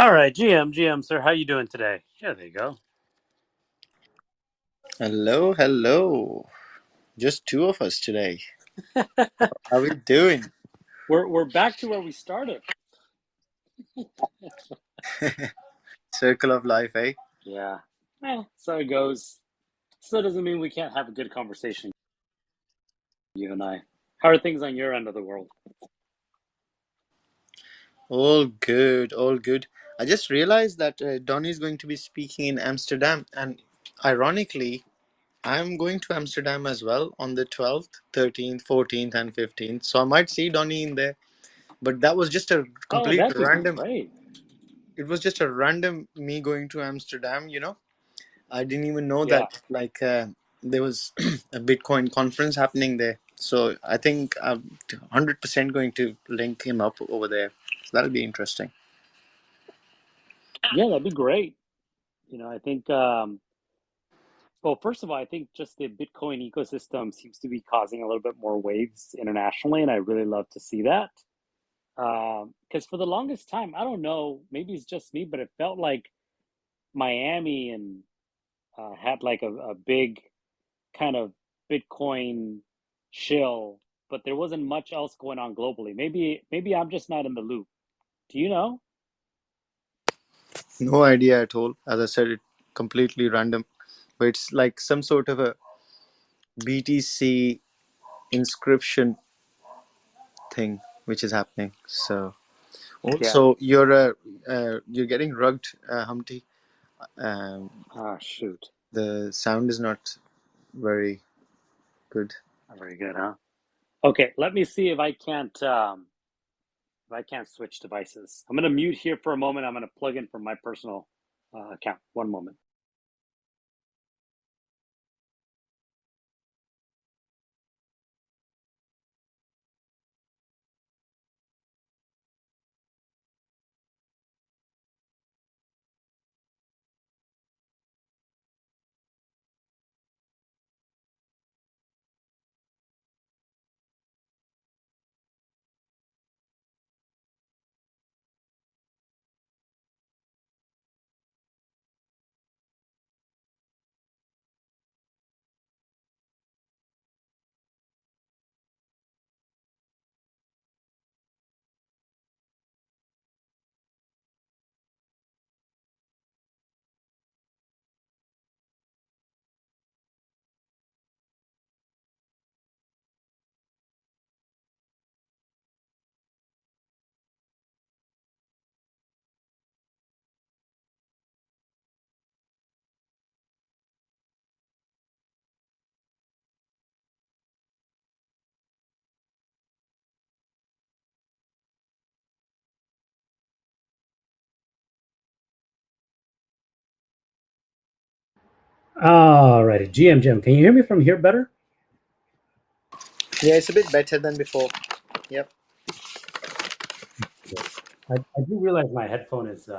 All right, GM, sir, how you doing today? Yeah, there you go. Hello, hello. Just two of us today. How are we doing? We're back to where we started. Circle of life, eh? Yeah. Well, so it goes. Still doesn't mean we can't have a good conversation, you and I. How are things on your end of the world? All good, all good. I just realized that Donnie is going to be speaking in Amsterdam, and ironically, I'm going to Amsterdam as well on the 12th, 13th, 14th, and 15th. So I might see Donnie in there. But that was just a Oh, complete that'd be random. great. It was just a random me going to Amsterdam. I didn't even know Yeah. that there was a Bitcoin conference happening there. So I think I'm 100% going to link him up over there. So that'll be interesting. Yeah, that'd be great. I think, well, first of all, I think just the Bitcoin ecosystem seems to be causing a little bit more waves internationally, and I really love to see that. Because for the longest time, I don't know, maybe it's just me, but it felt like Miami and had like a big kind of Bitcoin shill, but there wasn't much else going on globally. Maybe I'm just not in the loop. Do you know? No idea at all. As I said, it completely random. But it's like some sort of a BTC inscription thing which is happening. So Yeah. also you're getting rugged, Humpty. Um, Ah, shoot. the sound is not very good. Not very good, huh? Okay, let me see if I can't switch devices. I'm gonna mute here for a moment. I'm gonna plug in from my personal account. One moment. Alrighty, GM, can you hear me from here better? Yeah, it's a bit better than before. Yep. I do realize my headphone is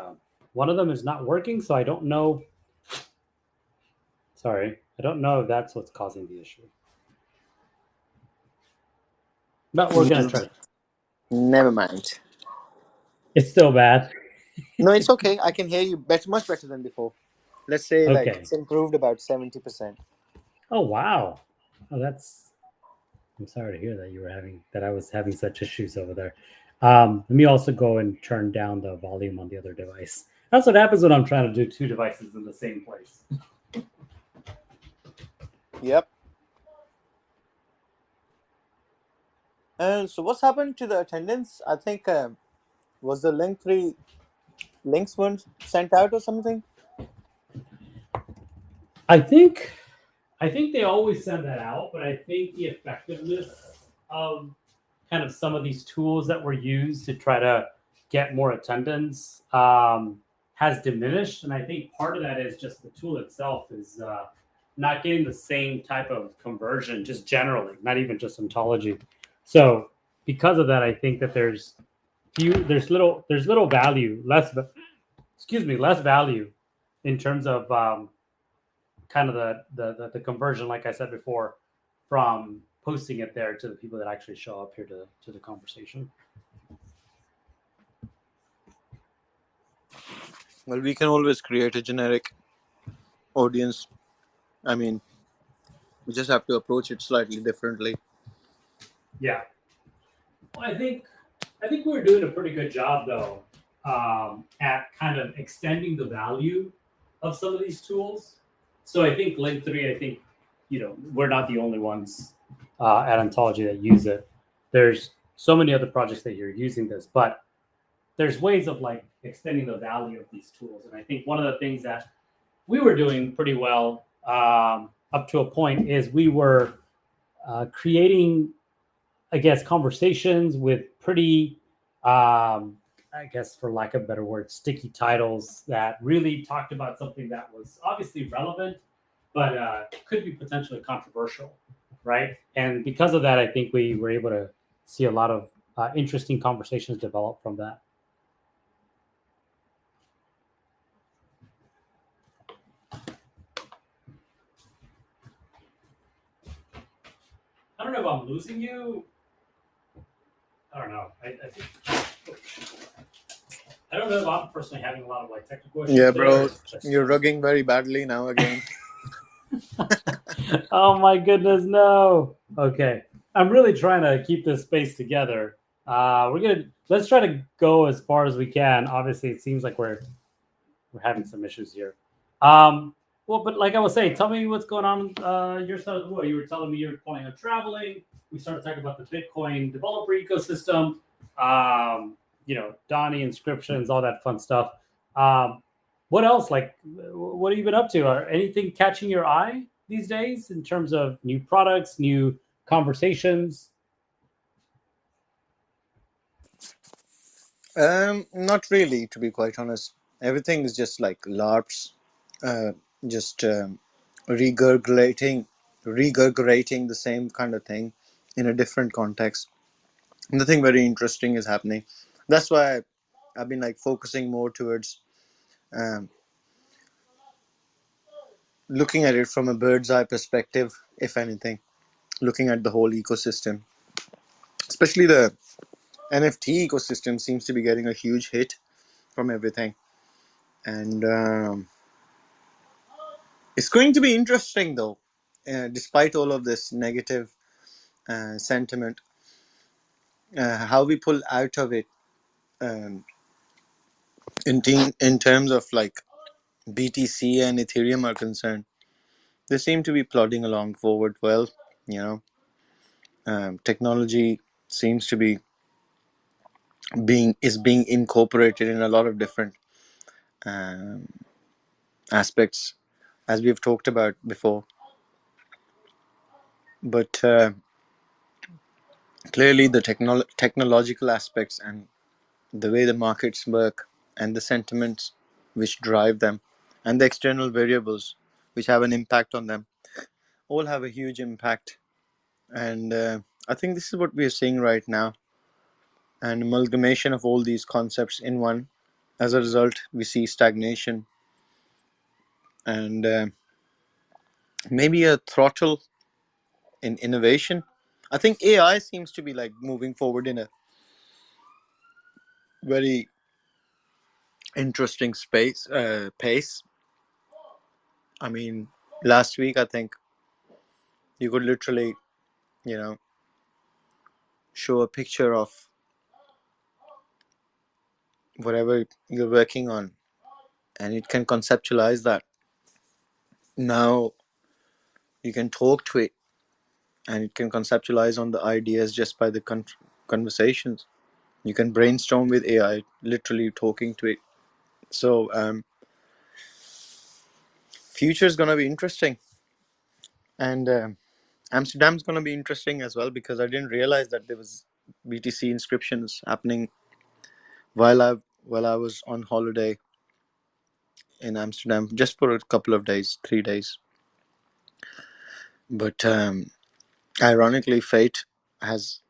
one of them is not working, so I don't know. Sorry, I don't know if that's what's causing the issue. But we're gonna try. Never mind. It's still bad. No, it's okay. I can hear you much better than before. Let's say like Okay. it's improved about 70%. Oh wow. Oh, that's. I'm sorry to hear that I was having such issues over there. Let me also go and turn down the volume on the other device. That's what happens when I'm trying to do two devices in the same place. Yep. And so what's happened to the attendance? I think was the links weren't sent out or something. I think I think they always send that out, but I think the effectiveness of kind of some of these tools that were used to try to get more attendance has diminished, and I think part of that is just the tool itself is not getting the same type of conversion, just generally, not even just ontology. So because of that, I think that there's little value, less value in terms of kind of the conversion, like I said before, from posting it there to the people that actually show up here to the conversation. Well, we can always create a generic audience. I mean, we just have to approach it slightly differently. Yeah. Well, I think we're doing a pretty good job though at kind of extending the value of some of these tools. So I think Link Three. I think we're not the only ones at Ontology that use it. There's so many other projects that you're using this, but there's ways of like extending the value of these tools. And I think one of the things that we were doing pretty well up to a point is we were creating, I guess, conversations with pretty, I guess, for lack of a better word, sticky titles that really talked about something that was obviously relevant, but could be potentially controversial, right? And because of that, I think we were able to see a lot of interesting conversations develop from that. I don't know if I'm losing you. I don't know. I don't know if I'm personally having a lot of like technical issues Yeah, there. bro, you're rugging very badly now again. Oh my goodness, no. Okay, I'm really trying to keep this space together. Let's try to go as far as we can. Obviously, it seems like we're having some issues here. Well, but like I was saying, tell me what's going on your side. Well, you were telling me you're planning on traveling. We started talking about the Bitcoin developer ecosystem. Donnie inscriptions, all that fun stuff. What else? Like, what have you been up to? Are anything catching your eye these days in terms of new products, new conversations? Not really, to be quite honest. Everything is just like LARPs, uh, just regurgitating the same kind of thing in a different context. Nothing very interesting is happening. That's why I've been like focusing more towards um, looking at it from a bird's eye perspective, if anything, looking at the whole ecosystem, especially the NFT ecosystem seems to be getting a huge hit from everything. And it's going to be interesting though, despite all of this negative sentiment, how we pull out of it um, in terms of like BTC and Ethereum are concerned. They seem to be plodding along forward well. You know, technology seems to be being incorporated in a lot of different um, aspects, as we've talked about before. But clearly, the technological aspects and the way the markets work and the sentiments which drive them and the external variables which have an impact on them all have a huge impact. And I think this is what we are seeing right now, an amalgamation of all these concepts in one. As a result, we see stagnation and maybe a throttle in innovation. I think AI seems to be like moving forward in a very interesting pace. I mean, last week I think you could literally, you know, show a picture of whatever you're working on, and it can conceptualize that. Now you can talk to it, and it can conceptualize on the ideas just by the conversations. You can brainstorm with AI, literally talking to it. So, future is gonna be interesting, and Amsterdam's gonna be interesting as well because I didn't realize that there was BTC inscriptions happening while I was on holiday in Amsterdam just for a couple of days, 3 days. But ironically, fate has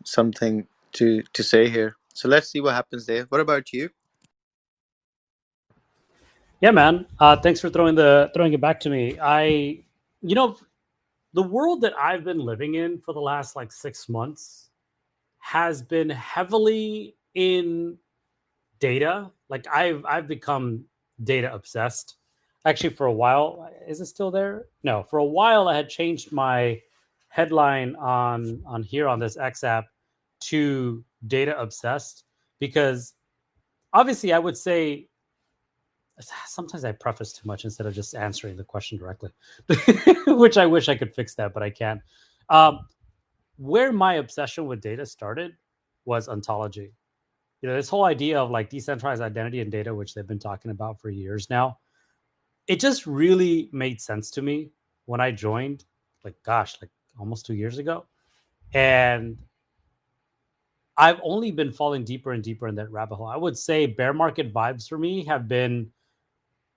something to say here. So let's see what happens there. What about you? Yeah, man. Thanks for throwing it back to me. You know, the world that I've been living in for the last like 6 months has been heavily in data. Like I've become data obsessed. Actually, for a while, is it still there? No, for a while I had changed my headline on here on this X app to data obsessed because obviously I would say sometimes I preface too much instead of just answering the question directly, which I wish I could fix that, but I can't. Um, where my obsession with data started was ontology. This whole idea of like decentralized identity and data, which they've been talking about for years now, it just really made sense to me when I joined, like, gosh, like almost 2 years ago. And I've only been falling deeper and deeper in that rabbit hole. I would say bear market vibes for me have been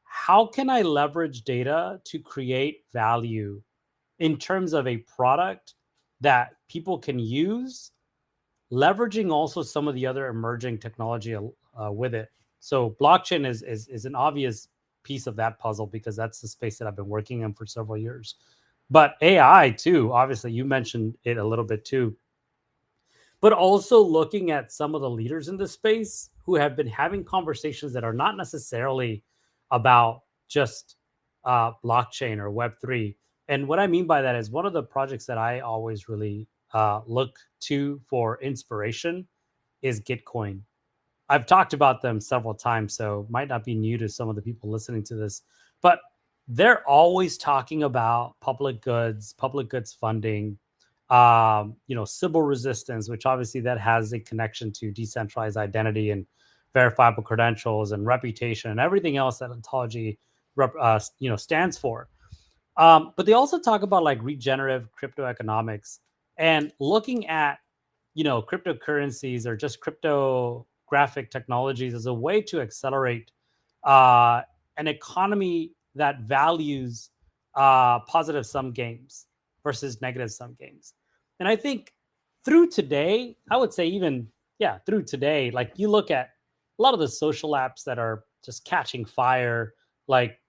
how can I leverage data to create value in terms of a product that people can use, leveraging also some of the other emerging technology with it. So blockchain is an obvious piece of that puzzle because that's the space that I've been working in for several years. But AI too, obviously you mentioned it a little bit too. But also looking at some of the leaders in this space who have been having conversations that are not necessarily about just blockchain or Web3. And what I mean by that is one of the projects that I always really look to for inspiration is Gitcoin. I've talked about them several times, so might not be new to some of the people listening to this, but they're always talking about public goods funding, Sybil resistance, which obviously that has a connection to decentralized identity and verifiable credentials and reputation and everything else that ontology, stands for. But they also talk about like regenerative crypto economics and looking at, cryptocurrencies or just cryptographic technologies as a way to accelerate uh, an economy that values positive sum games versus negative sum games. And I think through today, I would say even, yeah, through today, like you look at a lot of the social apps that are just catching fire, like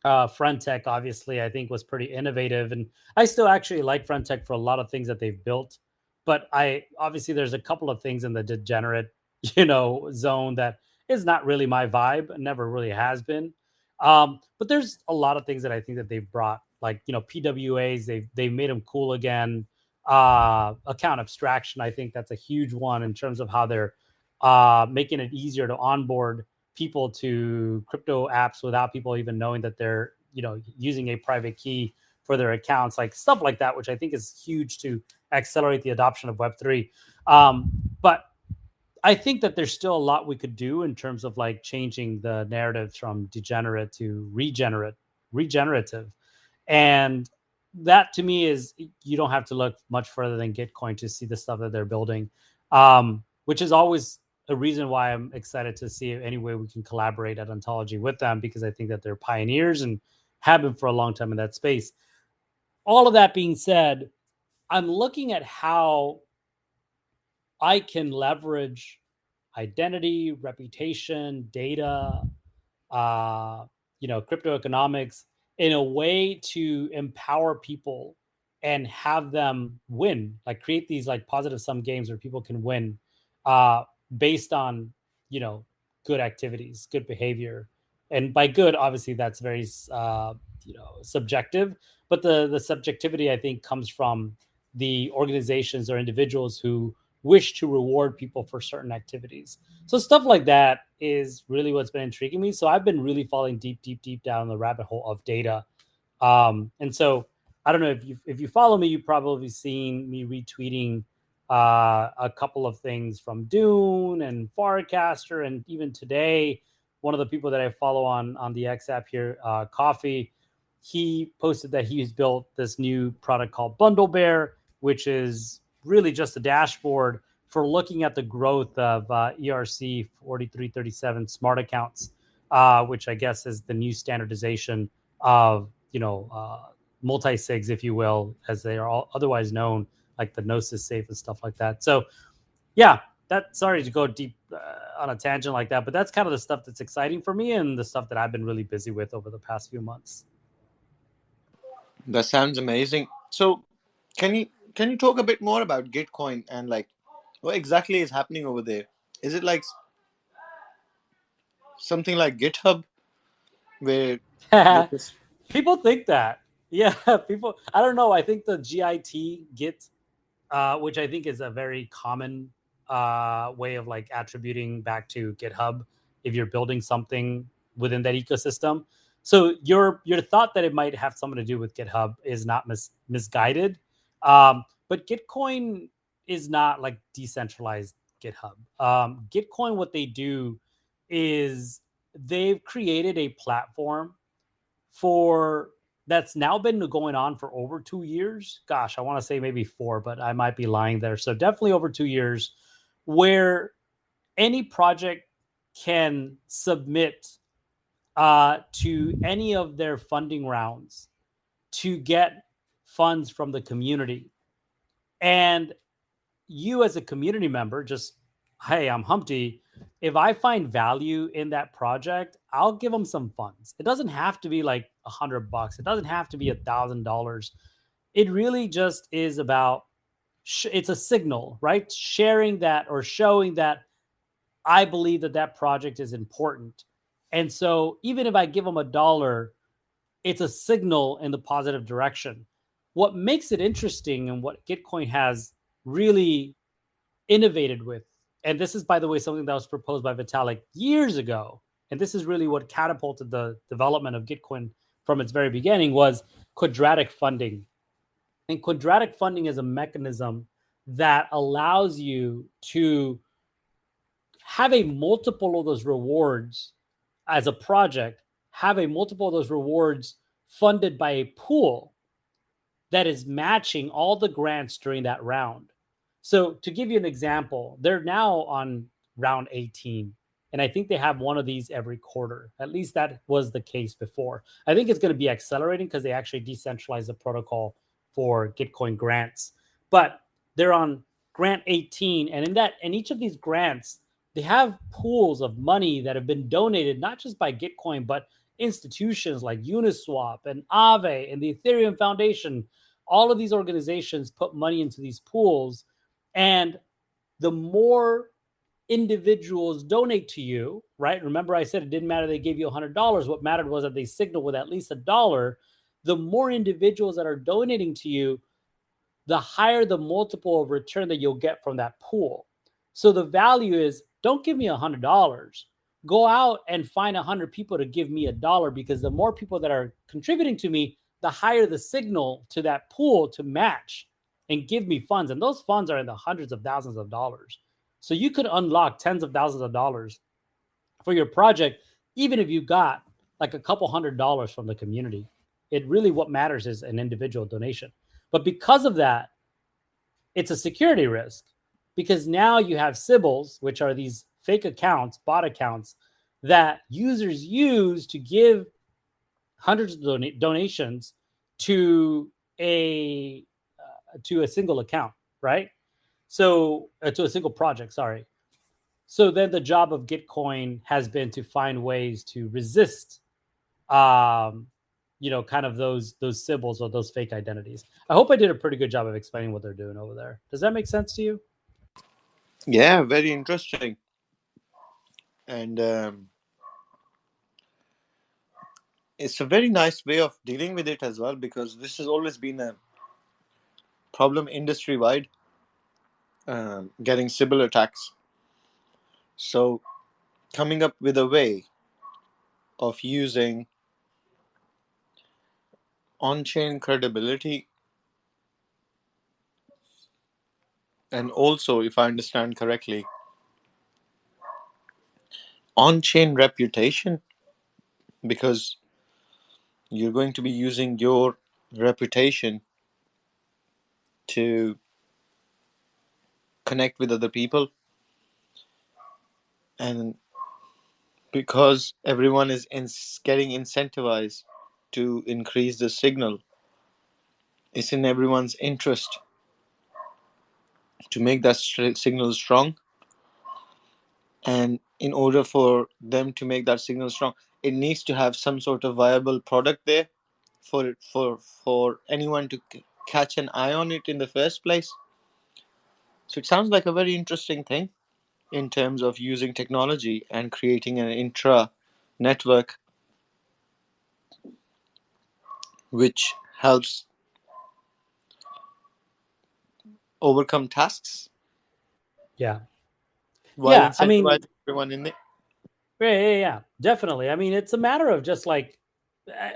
Frontech, obviously, I think was pretty innovative, and I still actually like Frontech for a lot of things that they've built. But I obviously there's a couple of things in the degenerate, zone that is not really my vibe, never really has been. But there's a lot of things that I think that they've brought, like PWAs, they've made them cool again. Account abstraction, I think that's a huge one in terms of how they're making it easier to onboard people to crypto apps without people even knowing that they're using a private key for their accounts, like stuff like that, which I think is huge to accelerate the adoption of Web3. But I think that there's still a lot we could do in terms of like changing the narrative from degenerate to regenerative. And that to me is, you don't have to look much further than Gitcoin to see the stuff that they're building, which is always a reason why I'm excited to see any way we can collaborate at Ontology with them, because I think that they're pioneers and have been for a long time in that space. All of that being said, I'm looking at how I can leverage identity, reputation, data, crypto economics in a way to empower people and have them win, like create these like positive sum games where people can win uh, based on, you know, good activities, good behavior. And by good, obviously that's very, subjective, but the subjectivity I think comes from the organizations or individuals who wish to reward people for certain activities. So stuff like that is really what's been intriguing me. So I've been really falling deep, deep, deep down the rabbit hole of data. And so I don't know if you follow me, you've probably seen me retweeting a couple of things from Dune and Farcaster, and even today, one of the people that I follow on the X app here, Coffee, he posted that he's built this new product called Bundle Bear, which is really just a dashboard for looking at the growth of ERC 4337 smart accounts, which I guess is the new standardization of multi-sigs, if you will, as they are all otherwise known, like the Gnosis safe and stuff like that. So yeah, sorry to go deep on a tangent like that, but that's kind of the stuff that's exciting for me and the stuff that I've been really busy with over the past few months. That sounds amazing. So, can you talk a bit more about Gitcoin and like what exactly is happening over there? Is it like something like GitHub, where you just People think that. Yeah, people. I don't know. I think the Git, which I think is a very common way of like attributing back to GitHub if you're building something within that ecosystem. So your thought that it might have something to do with GitHub is not misguided. But Gitcoin is not like decentralized GitHub. Gitcoin, what they do is they've created a platform for that's now been going on for over 2 years. Gosh, I want to say maybe 4, but I might be lying there. So definitely over 2 years, where any project can submit to any of their funding rounds to get funds from the community. And you as a community member, just, hey, I'm Humpty. If I find value in that project, I'll give them some funds. It doesn't have to be like $100. It doesn't have to be $1,000. It really just is about, it's a signal, right? Sharing that or showing that I believe that that project is important. And so even if I give them $1, it's a signal in the positive direction. What makes it interesting and what Gitcoin has really innovated with, and this is, by the way, something that was proposed by Vitalik years ago, and this is really what catapulted the development of Gitcoin from its very beginning, was quadratic funding. And quadratic funding is a mechanism that allows you to have a multiple of those rewards as a project, have a multiple of those rewards funded by a pool that is matching all the grants during that round. So to give you an example, they're now on round 18. And I think they have one of these every quarter. At least that was the case before. I think it's going to be accelerating because they actually decentralized the protocol for Gitcoin grants. But they're on grant 18. And in each of these grants, they have pools of money that have been donated, not just by Gitcoin, but institutions like Uniswap and Aave and the Ethereum Foundation. All of these organizations put money into these pools, and the more individuals donate to you, right? Remember, I said it didn't matter they gave you $100. What mattered was that they signaled with at least $1. The more individuals that are donating to you, the higher the multiple of return that you'll get from that pool. So the value is, don't give me $100. Go out and find 100 people to give me $1, because the more people that are contributing to me, the higher the signal to that pool to match and give me funds. And those funds are in the hundreds of thousands of dollars. So you could unlock tens of thousands of dollars for your project, even if you got like a couple $100 from the community. It really, what matters is an individual donation. But because of that, it's a security risk, because now you have Sybils, which are these fake accounts, bot accounts, that users use to give hundreds of donations to a single account, right? So to a single project, sorry. So then the job of Gitcoin has been to find ways to resist, kind of those Sybils or those fake identities. I hope I did a pretty good job of explaining what they're doing over there. Does that make sense to you? yeah, very interesting. And it's a very nice way of dealing with it as well, because this has always been a problem industry wide, getting Sybil attacks. So coming up with a way of using on-chain credibility, and also, if I understand correctly, on-chain reputation, because you're going to be using your reputation to connect with other people, and because everyone is getting incentivized to increase the signal, it's in everyone's interest to make that signal strong. And in order for them to make that signal strong, it needs to have some sort of viable product there for anyone to catch an eye on it in the first place. So it sounds like a very interesting thing. in terms of using technology and creating an intra network which helps overcome tasks Yeah. while Yeah. I mean, incentivizing everyone in it. yeah, definitely. I mean, it's a matter of just like,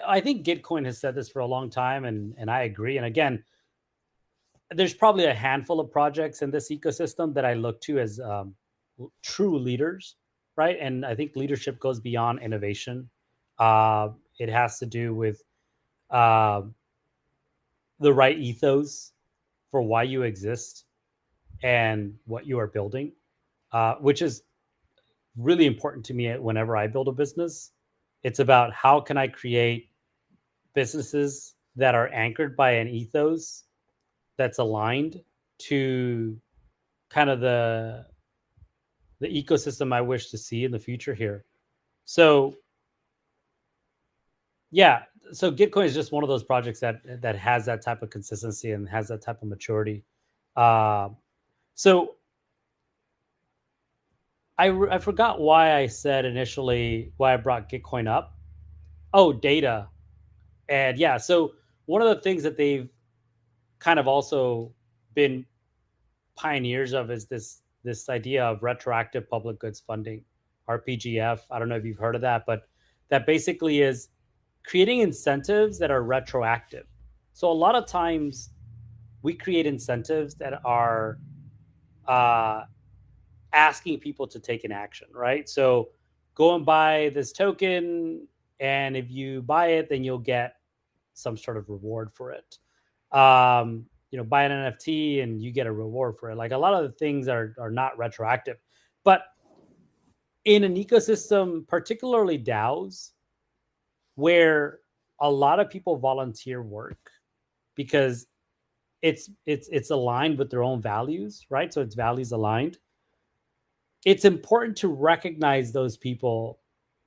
I think Gitcoin has said this for a long time, and I agree. And again, there's probably a handful of projects in this ecosystem that I look to as true leaders, right? And I think leadership goes beyond innovation. It has to do with uh, the right ethos for why you exist and what you are building, which is really important to me whenever I build a business. It's about how can I create businesses that are anchored by an ethos that's aligned to kind of the ecosystem I wish to see in the future here. So yeah, so Gitcoin is just one of those projects that has that type of consistency and has that type of maturity. Uh, so I forgot why I said initially why I brought Gitcoin up. Oh, data. And yeah, so one of the things that they've kind of also been pioneers of is this idea of retroactive public goods funding, RPGF. I don't know if you've heard of that, but that basically is creating incentives that are retroactive. So a lot of times we create incentives that are uh, asking people to take an action, right? So go and buy this token, and if you buy it, then you'll get some sort of reward for it. Buy an NFT and you get a reward for it. Like a lot of the things are not retroactive, but in an ecosystem, particularly DAOs, where a lot of people volunteer work because it's aligned with their own values, right? So it's values aligned. It's important to recognize those people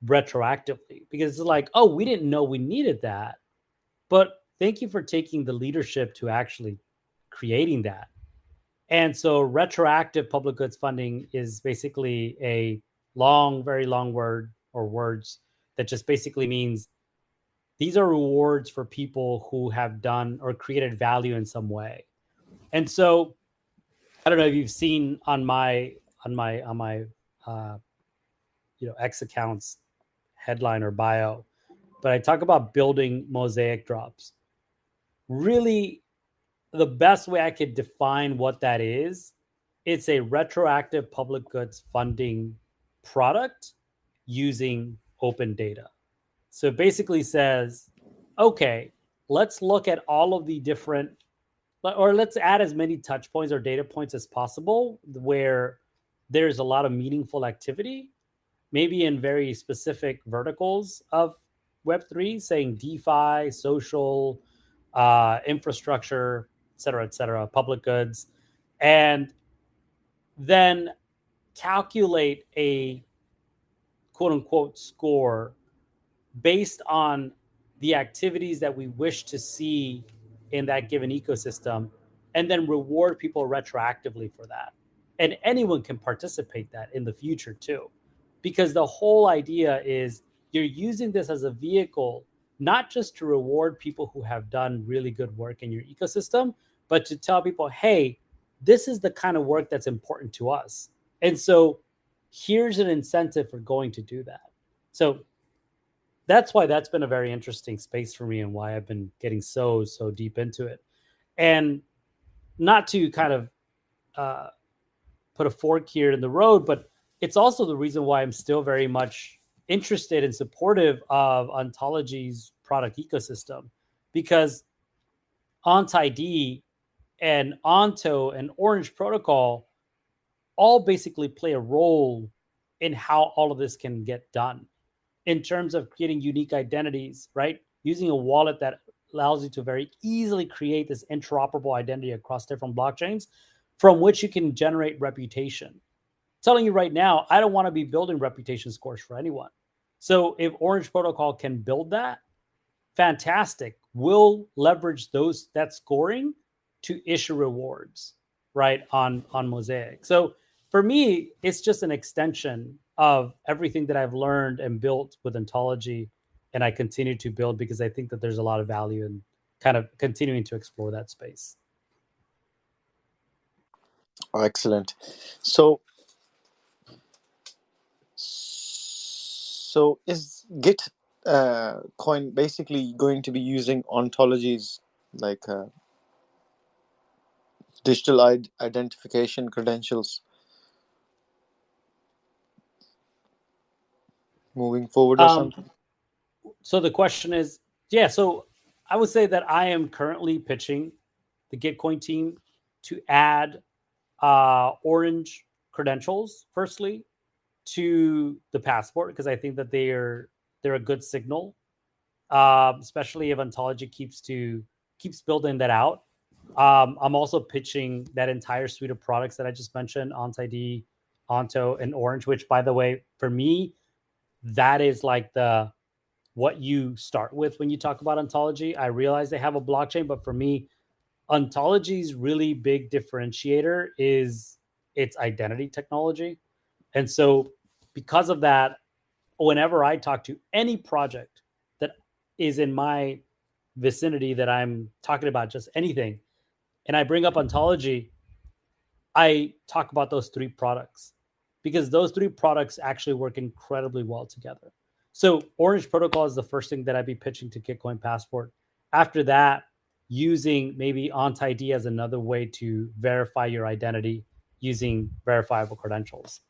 retroactively because it's like, oh, we didn't know we needed that, but thank you for taking the leadership to actually creating that. And so retroactive public goods funding is basically a long, very long word or words that just basically means these are rewards for people who have done or created value in some way. And so I don't know if you've seen on my uh, X accounts headline or bio, but I talk about building mosaic drops. Really, the best way I could define what that is, it's a retroactive public goods funding product using open data. So it basically says, okay, let's look at all of the different, or let's add as many touch points or data points as possible where there's a lot of meaningful activity, maybe in very specific verticals of Web3, saying DeFi, social, infrastructure, et cetera, public goods, and then calculate a quote unquote score based on the activities that we wish to see in that given ecosystem, and then reward people retroactively for that. And anyone can participate that in the future too, because the whole idea is you're using this as a vehicle, not just to reward people who have done really good work in your ecosystem, but to tell people, hey, this is the kind of work that's important to us. And so here's an incentive for going to do that. So that's why that's been a very interesting space for me and why I've been getting so deep into it. And not to kind of uh, put a fork here in the road, but it's also the reason why I'm still very much interested and supportive of Ontology's product ecosystem, because OntID and Onto and Orange Protocol all basically play a role in how all of this can get done in terms of creating unique identities, right? Using a wallet that allows you to very easily create this interoperable identity across different blockchains from which you can generate reputation. I'm telling you right now, I don't want to be building reputation scores for anyone. So if Orange Protocol can build that, fantastic. We'll leverage that scoring to issue rewards, right, on Mosaic. So for me, it's just an extension of everything that I've learned and built with ontology, and I continue to build because I think that there's a lot of value in kind of continuing to explore that space. Oh, excellent. So is Git coin basically going to be using ontologies like digital identification credentials moving forward or something? So the question is, yeah, so I would say that I am currently pitching the Gitcoin team to add orange credentials, firstly, to the passport, because I think that they're a good signal, especially if ontology keeps building that out. I'm also pitching that entire suite of products that I just mentioned, OntID, Onto, and Orange, which, by the way, for me, that is like what you start with when you talk about ontology. I realize they have a blockchain, but for me, ontology's really big differentiator is its identity technology. And so because of that, whenever I talk to any project that is in my vicinity that I'm talking about, just anything, and I bring up ontology, I talk about those three products because those three products actually work incredibly well together. So Orange Protocol is the first thing that I'd be pitching to Gitcoin Passport. After that, using maybe OntID as another way to verify your identity using verifiable credentials.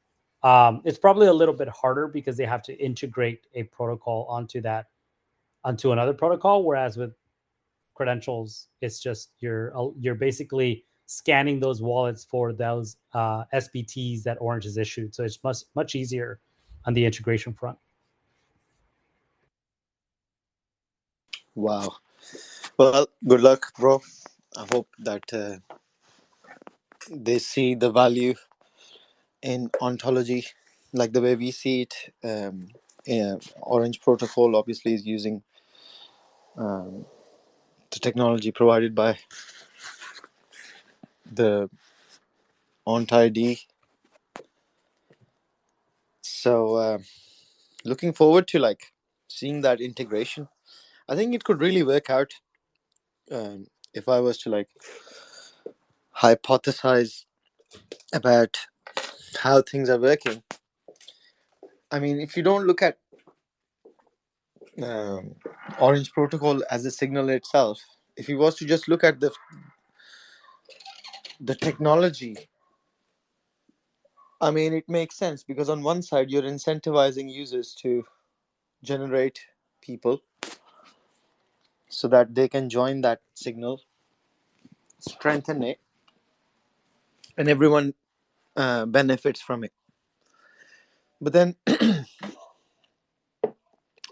It's probably a little bit harder because they have to integrate a protocol onto another protocol, whereas with credentials, it's just you're basically scanning those wallets for those SBTs that Orange has issued. So it's much easier on the integration front. Wow. Well, good luck, bro. I hope that they see the value in ontology like the way we see it. Orange Protocol obviously is using the technology provided by the OntID. So looking forward to like seeing that integration. I think it could really work out. If I was to like hypothesize about how things are working, I mean, if you don't look at Orange Protocol as a signal itself, if you was to just look at the technology, I mean, it makes sense because on one side you're incentivizing users to generate people so that they can join that signal, strengthen it, and everyone benefits from it. But then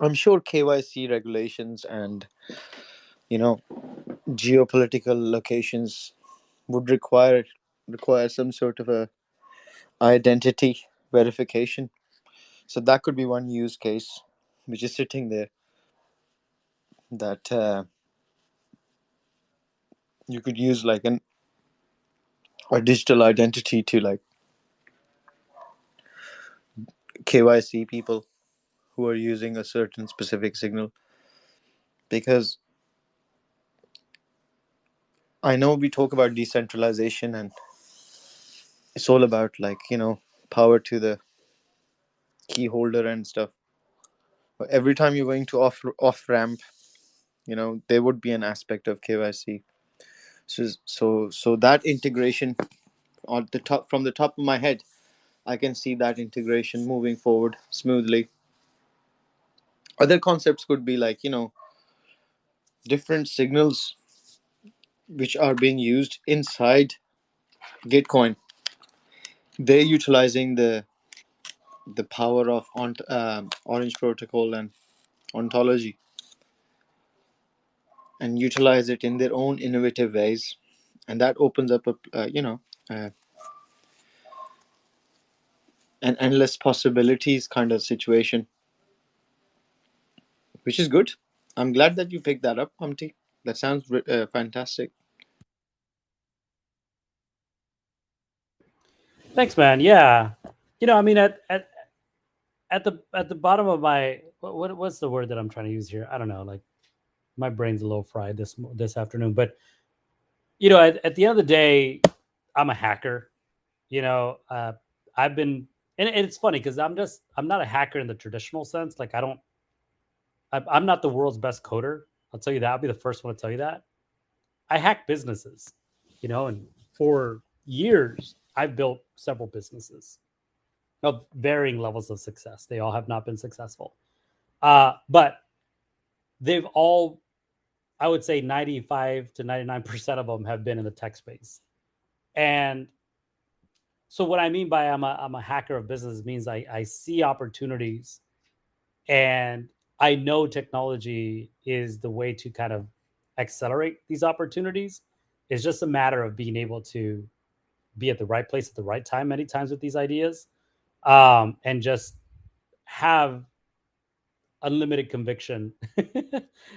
I'm sure KYC regulations and geopolitical locations would require some sort of a identity verification. So that could be one use case which is sitting there, that you could use like a digital identity to like KYC people who are using a certain specific signal. Because I know we talk about decentralization and it's all about like, power to the key holder and stuff. But every time you're going to off ramp, there would be an aspect of KYC. So that integration on the top, from the top of my head, I can see that integration moving forward smoothly. Other concepts could be like, different signals which are being used inside Gitcoin. They're utilizing the power of Orange Protocol and ontology, and utilize it in their own innovative ways, and that opens up an endless possibilities kind of situation, which is good. I'm glad that you picked that up, Humpty. That sounds fantastic. Thanks, man. Yeah, I mean, at the bottom of my what's the word that I'm trying to use here? I don't know. Like my brain's a little fried this afternoon, but at the end of the day, I'm a hacker. I've been, and it's funny because I'm not a hacker in the traditional sense. Like I'm not the world's best coder. I'll tell you that. I'll be the first one to tell you that. I hack businesses, and for years I've built several businesses of varying levels of success. They all have not been successful, but they've all, I would say, 95 to 99% of them have been in the tech space. And so what I mean by I'm a hacker of business means I see opportunities, and I know technology is the way to kind of accelerate these opportunities. It's just a matter of being able to be at the right place at the right time many times with these ideas, and just have unlimited conviction,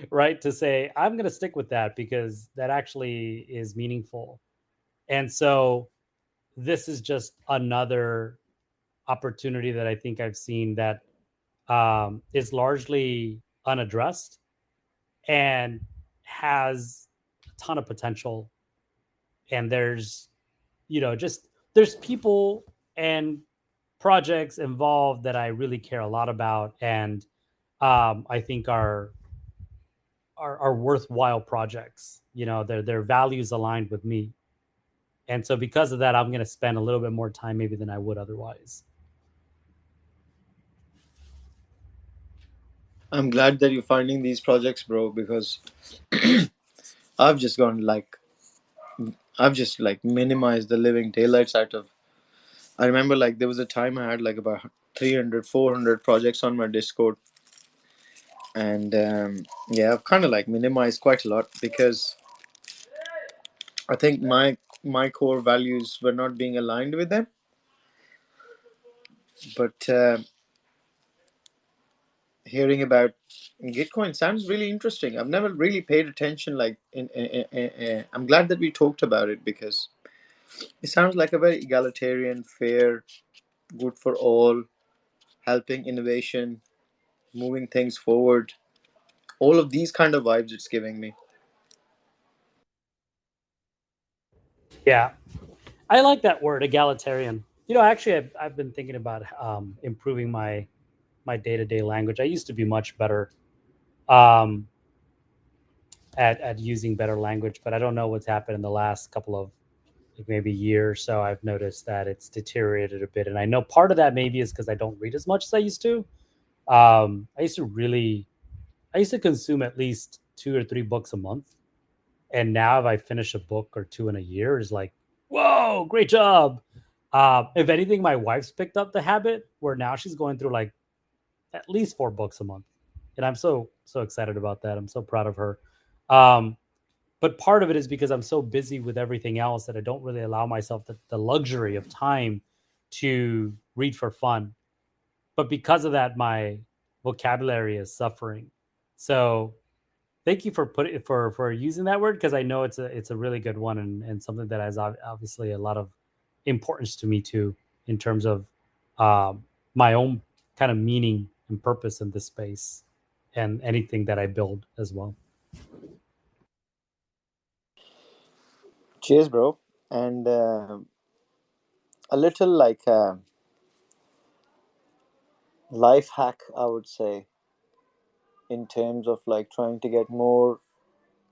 right? To say, I'm going to stick with that because that actually is meaningful. And so this is just another opportunity that I think I've seen that is largely unaddressed and has a ton of potential. And just there's people and projects involved that I really care a lot about, and I think are worthwhile projects. Their values aligned with me, and so because of that, I'm going to spend a little bit more time maybe than I would otherwise. I'm glad that you're finding these projects, bro, because I've just gone like I've just like minimized the living daylights out of. I remember like there was a time I had like about 300, 400 projects on my Discord, and yeah, I've kind of like minimized quite a lot because I think my core values were not being aligned with them. But hearing about Gitcoin sounds really interesting. I've never really paid attention. Like, I'm glad that we talked about it because it sounds like a very egalitarian, fair, good for all, helping innovation, moving things forward. All of these kind of vibes it's giving me. Yeah, I like that word, egalitarian. Actually, I've been thinking about improving my day to day language. I used to be much better um, at using better language, but I don't know what's happened in the last couple of like maybe year or so. I've noticed that it's deteriorated a bit, and I know part of that maybe is because I don't read as much as I used to. I used to really, I used to consume at least 2 or 3 books a month, and now if I finish a book or two in a year, is like, whoa, great job. If anything, my wife's picked up the habit where now she's going through like at least 4 books a month, and I'm so excited about that. I'm so proud of her. Um, but part of it is because I'm so busy with everything else that I don't really allow myself the luxury of time to read for fun. But because of that, my vocabulary is suffering. So thank you for putting for using that word, because I know it's a really good one, and something that has obviously a lot of importance to me too, in terms of my own kind of meaning and purpose in this space and anything that I build as well. Cheers, bro. And a little like life hack, I would say, in terms of like trying to get more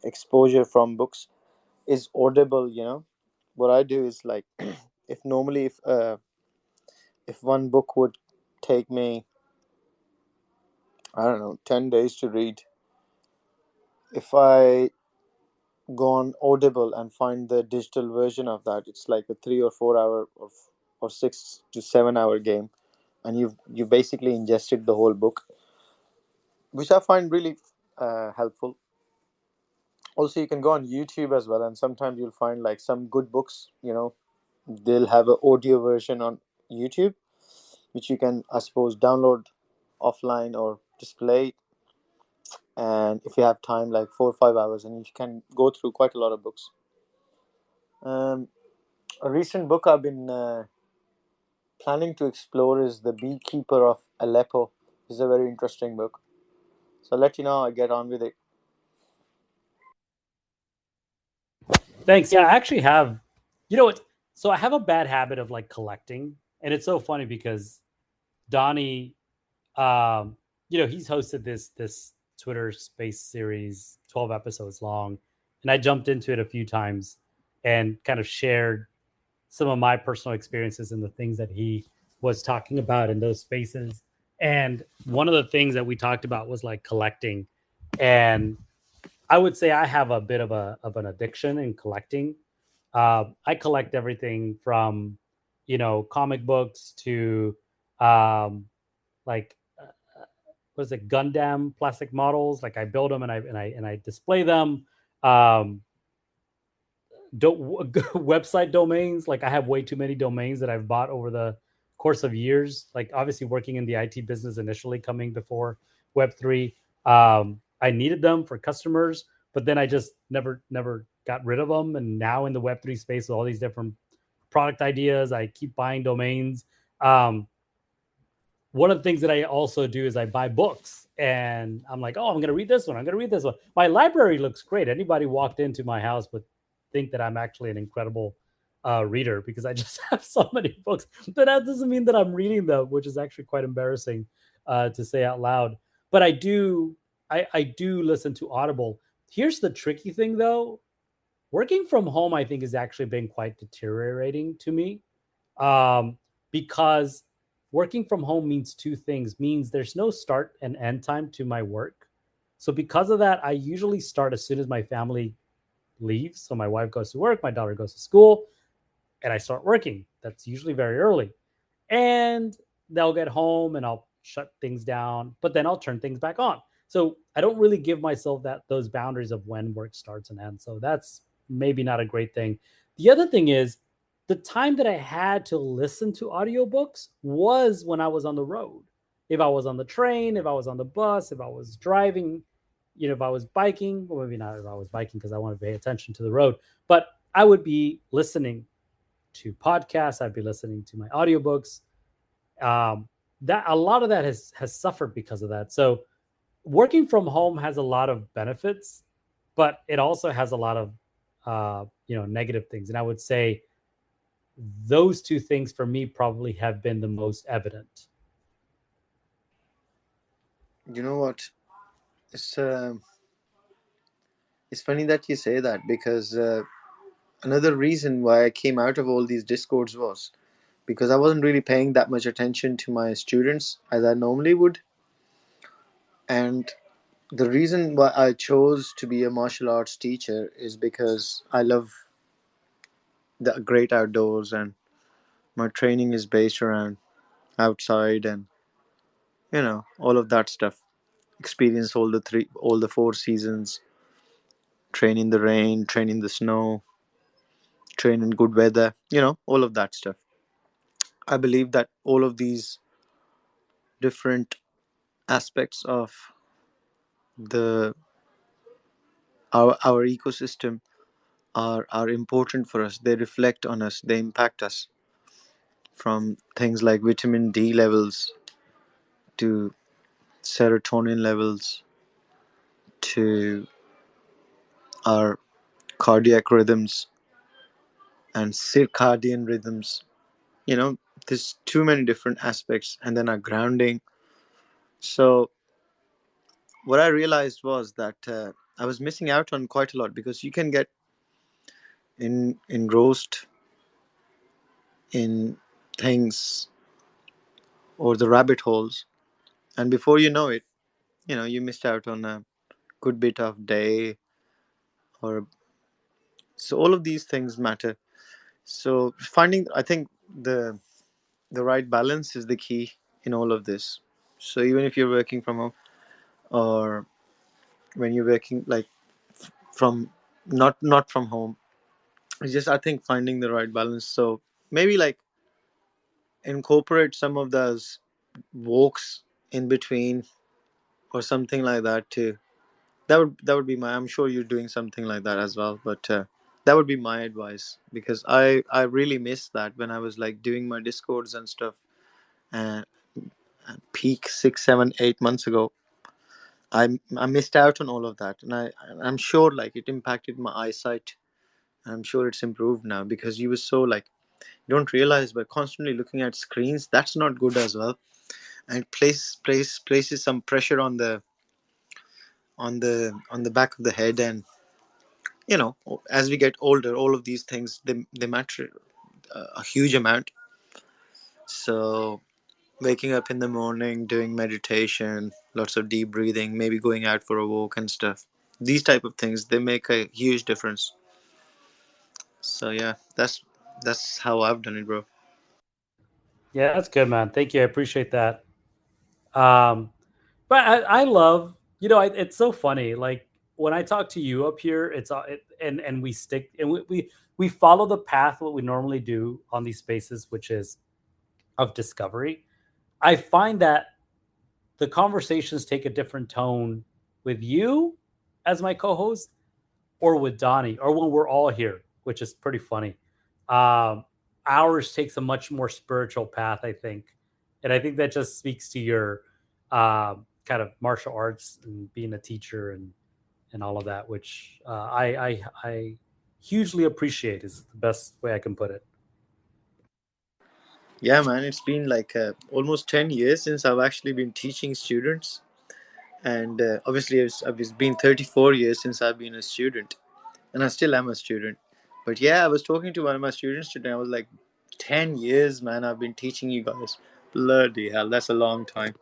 exposure from books is Audible. What I do is like, if normally if one book would take me, I don't know, 10 days to read, if I go on Audible and find the digital version of that, it's like a 3 or 4 hour or 6 to 7 hour game, and you basically ingested the whole book, which I find really helpful. Also, you can go on YouTube as well, and sometimes you'll find like some good books. They'll have an audio version on YouTube, which you can, I suppose, download offline or display. And if you have time, like 4 or 5 hours, and you can go through quite a lot of books. A recent book I've been planning to explore is The Beekeeper of Aleppo. It's a very interesting book. So I'll let you know how I get on with it. Thanks. Yeah, I actually have, you know what? So I have a bad habit of like collecting, and it's so funny because Donnie, he's hosted this Twitter Space series, 12 episodes long, and I jumped into it a few times and kind of shared some of my personal experiences and the things that he was talking about in those spaces. And one of the things that we talked about was like collecting, and I would say I have a bit of an addiction in collecting. I collect everything from, comic books to um, like what is it, Gundam plastic models. Like I build them and I display them. Um, website domains. Like I have way too many domains that I've bought over the course of years. Like obviously working in the IT business initially, coming before Web3, I needed them for customers, but then I just never got rid of them. And now in the Web3 space with all these different product ideas, I keep buying domains. One of the things that I also do is I buy books and I'm like, oh, I'm going to read this one. I'm going to read this one. My library looks great. Anybody walked into my house would think that I'm actually an incredible reader because I just have so many books. But that doesn't mean that I'm reading them, which is actually quite embarrassing to say out loud. But I do listen to Audible. Here's the tricky thing, though. Working from home, I think, has actually been quite deteriorating to me um, because working from home means two things. Means there's no start and end time to my work. So because of that, I usually start as soon as my family leaves. So my wife goes to work, my daughter goes to school, and I start working. That's usually very early. And they'll get home and I'll shut things down, but then I'll turn things back on. So I don't really give myself those boundaries of when work starts and ends. So that's maybe not a great thing. The other thing is the time that I had to listen to audiobooks was when I was on the road. If I was on the train, if I was on the bus, if I was driving, if I was biking, or maybe not if I was biking because I want to pay attention to the road, but I would be listening to podcasts, I'd be listening to my audiobooks. That a lot of that has suffered because of that. So working from home has a lot of benefits, but it also has a lot of negative things. And I would say those two things for me probably have been the most evident. You know what? It's uh, it's funny that you say that because another reason why I came out of all these discords was because I wasn't really paying that much attention to my students as I normally would. And the reason why I chose to be a martial arts teacher is because I love the great outdoors, and my training is based around outside and all of that stuff. Experience all the four seasons, train in the rain, train in the snow, train in good weather, all of that stuff. I believe that all of these different aspects of the our ecosystem are important for us. They reflect on us, they impact us, from things like vitamin D levels to serotonin levels to our cardiac rhythms and circadian rhythms. There's too many different aspects, and then our grounding. So what I realized was that I was missing out on quite a lot, because you can get engrossed in things or the rabbit holes, and before you know it, you missed out on a good bit of day. Or so all of these things matter. So finding, I think, the right balance is the key in all of this. So even if you're working from home, or when you're working like from not from home, it's just, I think, finding the right balance. So maybe like incorporate some of those walks in between or something like that too. That would be my, I'm sure you're doing something like that as well, but That would be my advice, because I really missed that when I was like doing my discords and stuff, and peak 6, 7, 8 months ago. I missed out on all of that, and I'm sure like it impacted my eyesight. I'm sure it's improved now, because you were so like, you don't realize, but constantly looking at screens, that's not good as well, and it places some pressure on the back of the head. And as we get older, all of these things, they matter a huge amount. So waking up in the morning, doing meditation, lots of deep breathing, maybe going out for a walk and stuff, these type of things, they make a huge difference. So yeah, that's how I've done it, bro. Yeah, that's good, man. Thank you. I appreciate that. Um, but I love, it's so funny. Like when I talk to you up here, and we stick and we follow the path what we normally do on these spaces, which is of discovery. I find that the conversations take a different tone with you as my co-host, or with Donnie, or when we're all here, which is pretty funny. Um, Ours takes a much more spiritual path, I think, and I think that just speaks to your kind of martial arts and being a teacher and all of that, which I hugely appreciate. Is the best way I can put it. Yeah, man, it's been like almost 10 years since I've actually been teaching students. And obviously it's been 34 years since I've been a student, and I still am a student. But yeah, I was talking to one of my students today. I was like, 10 years, man, I've been teaching you guys. Bloody hell, that's a long time.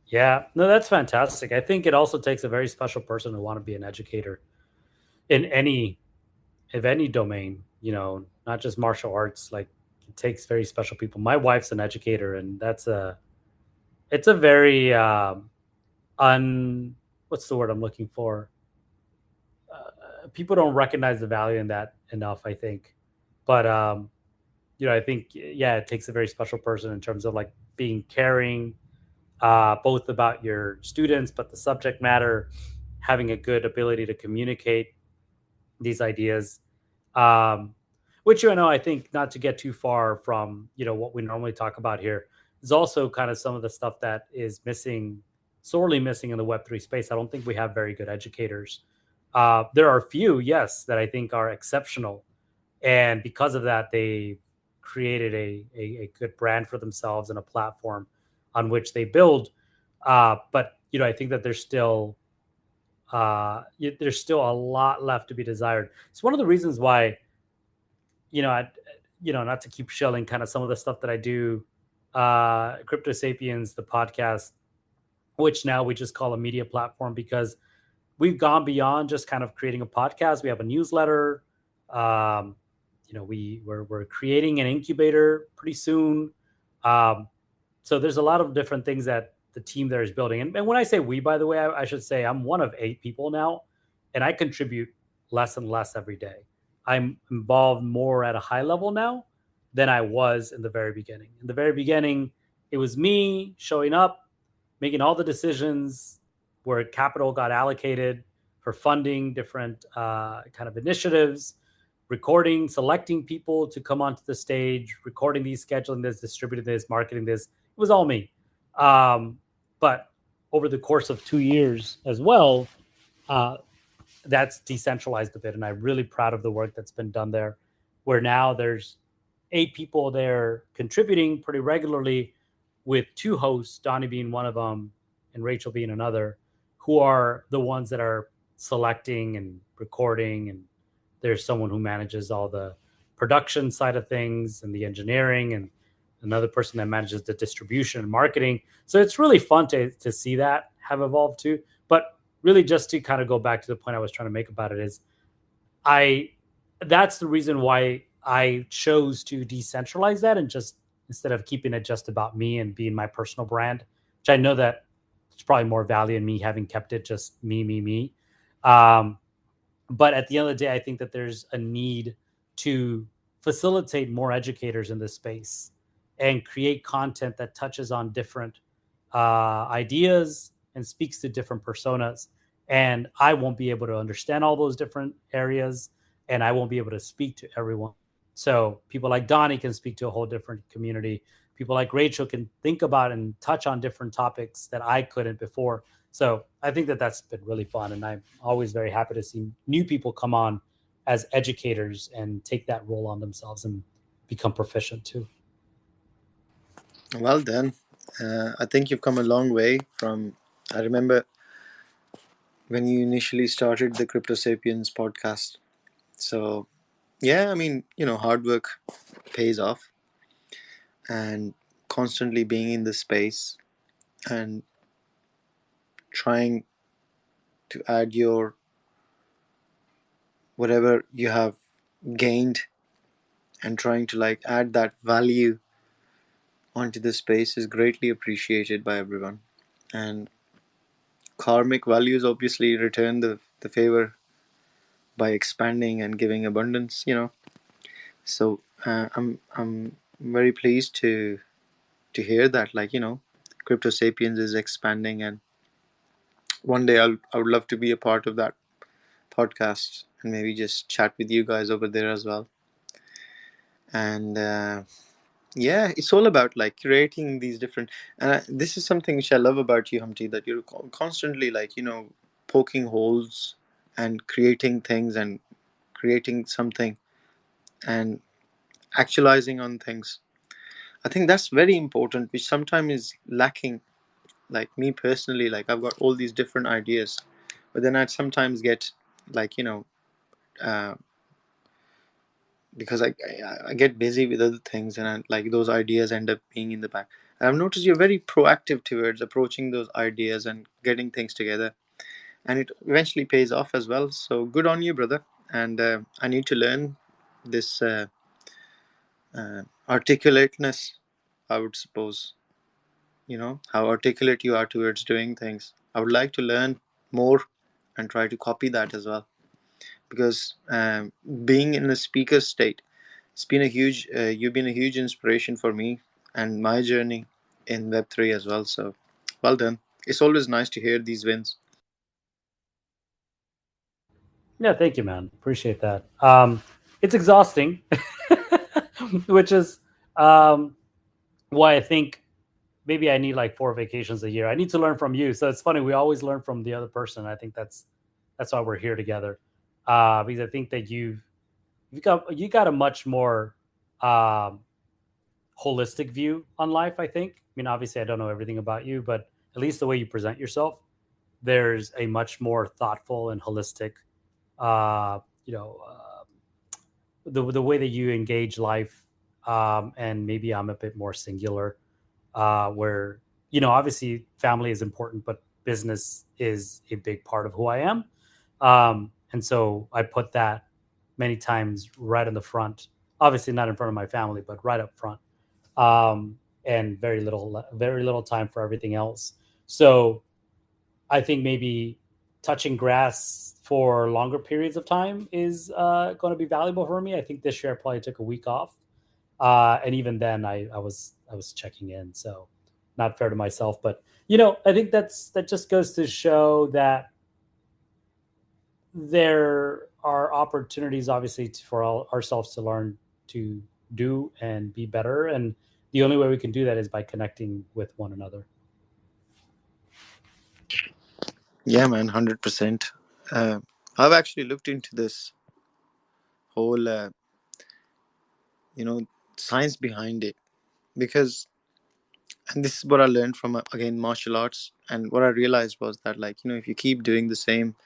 Yeah, no, that's fantastic. I think it also takes a very special person to want to be an educator in any domain, not just martial arts. Like it takes very special people. My wife's an educator, and it's a very un what's the word I'm looking for? People don't recognize the value in that enough, I think. But I think, yeah, it takes a very special person in terms of like being caring, both about your students, but the subject matter, having a good ability to communicate these ideas. Um, which, I think, not to get too far from what we normally talk about here, is also kind of some of the stuff that is missing, sorely missing in the Web3 space. I don't think we have very good educators. There are a few, yes, that I think are exceptional, and because of that, they created a good brand for themselves and a platform on which they build. But I think that there's still a lot left to be desired. It's one of the reasons why, I, not to keep shelling kind of some of the stuff that I do, Crypto Sapiens, the podcast, which now we just call a media platform, because we've gone beyond just kind of creating a podcast. We have a newsletter. Um, we're creating an incubator pretty soon. Um, so there's a lot of different things that the team there is building. And when I say we, by the way, I should say I'm one of 8 people now, and I contribute less and less every day. I'm involved more at a high level now than I was in the very beginning. In the very beginning, it was me showing up, making all the decisions where capital got allocated for funding different kind of initiatives, recording, selecting people to come onto the stage, recording these, scheduling this, distributing this, marketing this. It was all me. But over the course of 2 years as well, that's decentralized a bit. And I'm really proud of the work that's been done there, where now there's 8 people there contributing pretty regularly, with 2 hosts, Donnie being one of them and Rachel being another, who are the ones that are selecting and recording. And there's someone who manages all the production side of things and the engineering, and another person that manages the distribution and marketing. So it's really fun to see that have evolved too. But really, just to kind of go back to the point I was trying to make about it, is that's the reason why I chose to decentralize that, and just, instead of keeping it just about me and being my personal brand, which I know that there's probably more value in me having kept it just me. But at the end of the day, I think that there's a need to facilitate more educators in this space and create content that touches on different ideas and speaks to different personas. and I won't be able to understand all those different areas, and I won't be able to speak to everyone. So people like Donnie can speak to a whole different community. People like Rachel can think about and touch on different topics that I couldn't before. So I think that that's been really fun, and I'm always very happy to see new people come on as educators and take that role on themselves and become proficient too. Well done. I think you've come a long way from. I remember when you initially started the Crypto Sapiens podcast. So, yeah, I mean, hard work pays off, and constantly being in the space and trying to add your whatever you have gained and trying to like add that value onto the space is greatly appreciated by everyone. And karmic values obviously return the favor by expanding and giving abundance. So I'm very pleased to hear that, like, Crypto Sapiens is expanding, and one day I would love to be a part of that podcast and maybe just chat with you guys over there as well. And yeah, it's all about like creating these different. And this is something which I love about you, Humpty, that you're constantly like poking holes and creating things and creating something and actualizing on things. I think that's very important, which sometimes is lacking. Like me personally, like I've got all these different ideas, but then I'd sometimes get like uh, because I get busy with other things, and like those ideas end up being in the back. And I've noticed you're very proactive towards approaching those ideas and getting things together, and it eventually pays off as well. So good on you, brother. And I need to learn this articulateness, I would suppose. How articulate you are towards doing things. I would like to learn more and try to copy that as well, because being in a speaker state, it's been a huge you've been a huge inspiration for me and my journey in Web3 as well. So well done. It's always nice to hear these wins. Yeah, thank you, man. Appreciate that. It's exhausting, which is why I think maybe I need like 4 vacations a year. I need to learn from you. So it's funny, we always learn from the other person. I think that's why we're here together. Because I think that you got a much more um, holistic view on life. I think. I mean, obviously, I don't know everything about you, but at least the way you present yourself, there's a much more thoughtful and holistic, uh, you know, the way that you engage life. And maybe I'm a bit more singular, where obviously family is important, but business is a big part of who I am, and so I put that many times right in the front. Obviously, not in front of my family, but right up front, and very little time for everything else. So I think maybe touching grass for longer periods of time is going to be valuable for me. I think this year I probably took a week off, and even then I was checking in, so not fair to myself. But I think that just goes to show that there are opportunities, obviously, for ourselves to learn to do and be better, and the only way we can do that is by connecting with one another. Yeah, man, 100%. I've actually looked into this whole you know science behind it, because and this is what I learned from again martial arts. And what I realized was that, like, if you keep doing the same,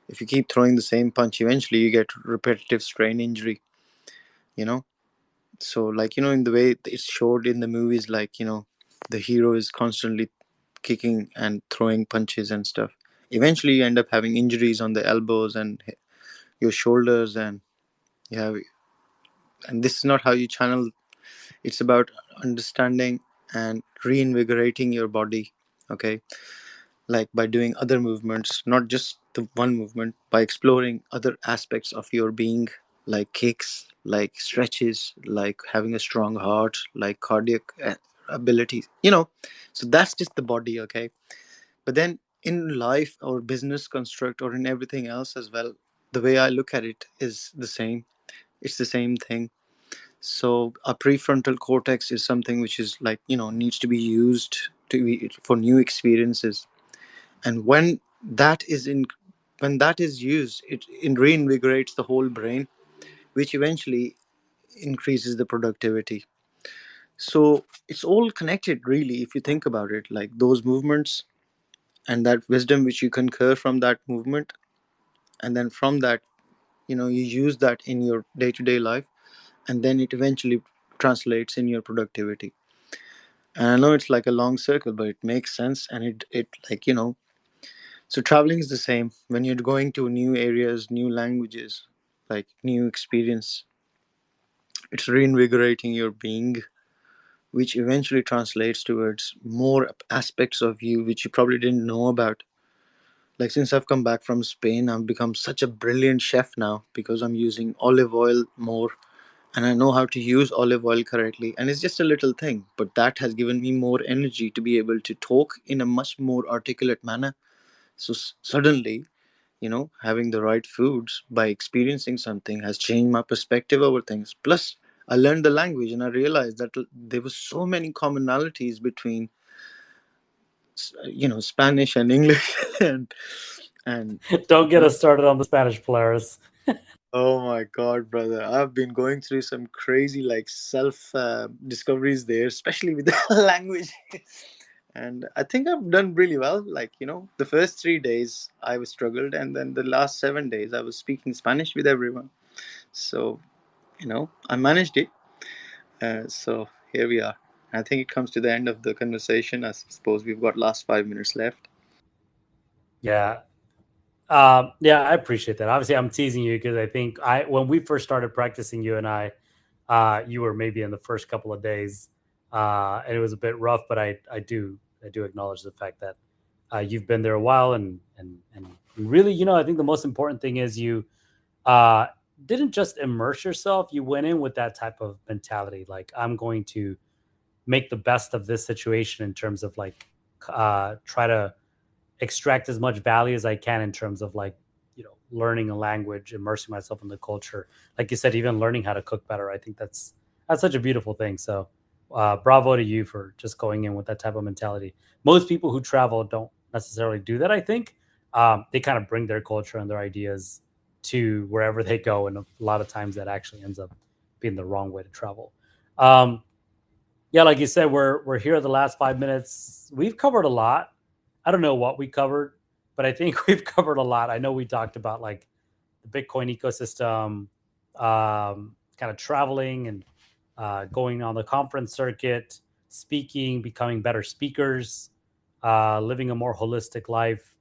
if you keep throwing the same punch, eventually you get repetitive strain injury. you know so, like, in the way it's showed in the movies, like, the hero is constantly kicking and throwing punches and stuff. Eventually you end up having injuries on the elbows and your shoulders, and you have and this is not how you channel. It's about understanding and reinvigorating your body, okay, like by doing other movements, not just the one movement, by exploring other aspects of your being, like kicks, like stretches, like having a strong heart, like cardiac abilities. So that's just the body, okay. But then in life or business construct or in everything else as well, the way I look at it is the same. It's the same thing. So a prefrontal cortex is something which is like, needs to be used for new experiences. And when that is used, it reinvigorates the whole brain, which eventually increases the productivity. So it's all connected, really, if you think about it. Like those movements and that wisdom which you concur from that movement, and then from that, you use that in your day-to-day life, and then it eventually translates in your productivity. And I know it's like a long circle, but it makes sense. And it like, so traveling is the same. When you're going to new areas, new languages, like new experience, it's reinvigorating your being, which eventually translates towards more aspects of you which you probably didn't know about. Like since I've come back from Spain, I've become such a brilliant chef now because I'm using olive oil more, and I know how to use olive oil correctly. And it's just a little thing, but that has given me more energy to be able to talk in a much more articulate manner. So suddenly, having the right foods by experiencing something has changed my perspective over things. Plus, I learned the language and I realized that there were so many commonalities between, Spanish and English, and Don't get us started on the Spanish Polaris. oh my God, brother. I've been going through some crazy, like, self discoveries there, especially with the language. And I think I've done really well. Like, the first 3 days I was struggled, and then the last 7 days I was speaking Spanish with everyone. So, I managed it. So here we are. I think it comes to the end of the conversation. I suppose we've got last 5 minutes left. Yeah. Yeah, I appreciate that. Obviously, I'm teasing you because I think when we first started practicing, you and I, you were maybe in the first couple of days, and it was a bit rough. But I do acknowledge the fact that you've been there a while, and really, I think the most important thing is you uh, didn't just immerse yourself. You went in with that type of mentality, like I'm going to make the best of this situation in terms of like try to extract as much value as I can in terms of like, learning a language, immersing myself in the culture. Like you said, even learning how to cook better. I think that's such a beautiful thing. So bravo to you for just going in with that type of mentality. Most people who travel don't necessarily do that. I think they kind of bring their culture and their ideas to wherever they go. And a lot of times that actually ends up being the wrong way to travel. Um, yeah, like you said, we're here the last 5 minutes. We've covered a lot. I don't know what we covered, but I think we've covered a lot. I know we talked about like the Bitcoin ecosystem, kind of traveling and going on the conference circuit, speaking, becoming better speakers, living a more holistic life.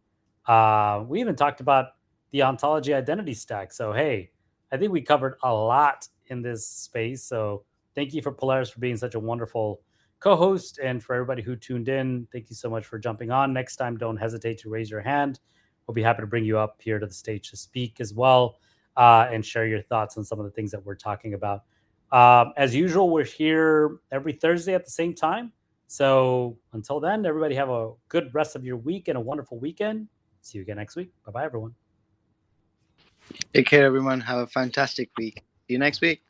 We even talked about the ontology identity stack. So, hey, I think we covered a lot in this space. So, thank you for Polaris for being such a wonderful co-host, and for everybody who tuned in, thank you so much for jumping on. Next time, don't hesitate to raise your hand. We'll be happy to bring you up here to the stage to speak as well, and share your thoughts on some of the things that we're talking about. As usual, we're here every Thursday at the same time. So until then, everybody have a good rest of your week and a wonderful weekend. See you again next week. Bye-bye, everyone. Take care, everyone. Have a fantastic week. See you next week.